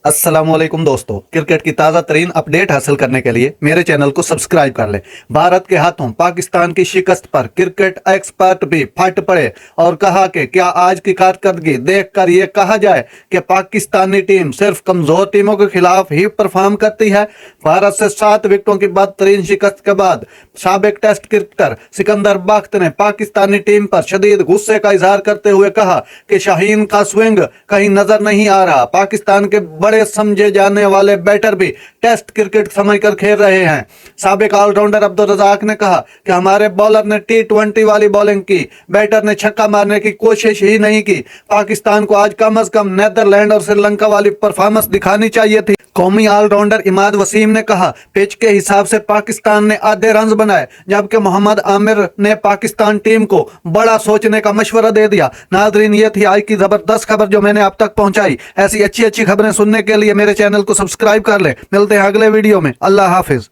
अस्सलाम वालेकुम दोस्तों, क्रिकेट की ताज़ा तरीन अपडेट हासिल करने के लिए मेरे चैनल को सब्सक्राइब कर लें। भारत के हाथों पाकिस्तान की शिकस्त पर क्रिकेट एक्सपर्ट भी फट पड़े और कहा कि क्या आज की कारकर्दगी देखकर ये कहा जाए कि पाकिस्तानी टीम सिर्फ कमजोर टीमों के खिलाफ ही परफॉर्म करती है। भारत से 7 विकेटों की बदतरीन शिकस्त के बाद साबिक टेस्ट क्रिकेटर सिकंदर बख्त ने पाकिस्तानी टीम पर शदीद गुस्से का इजहार करते हुए कहा कि शाहीन का स्विंग कहीं नजर नहीं आ रहा। पाकिस्तान के बड़े समझे जाने वाले बैटर भी टेस्ट क्रिकेट समझकर खेल रहे हैं। साबिक ऑलराउंडर अब्दुल रजाक ने कहा कि हमारे बॉलर ने T20 वाली बॉलिंग की, बैटर ने छक्का मारने की कोशिश ही नहीं की। पाकिस्तान को आज कम से कम नीदरलैंड और श्रीलंका वाली परफॉर्मेंस दिखानी चाहिए थी। कौमी ऑलराउंडर इमाद वसीम ने कहा पिच के हिसाब से पाकिस्तान ने आधे रन बनाए, जबकि मोहम्मद आमिर ने पाकिस्तान टीम को बड़ा सोचने का मशवरा दे दिया। नादरीन, ये थी आज की जबरदस्त खबर जो मैंने आप तक पहुंचाई। ऐसी अच्छी अच्छी खबरें सुनने के लिए मेरे चैनल को सब्सक्राइब कर लें। मिलते हैं अगले वीडियो में। अल्लाह हाफिज।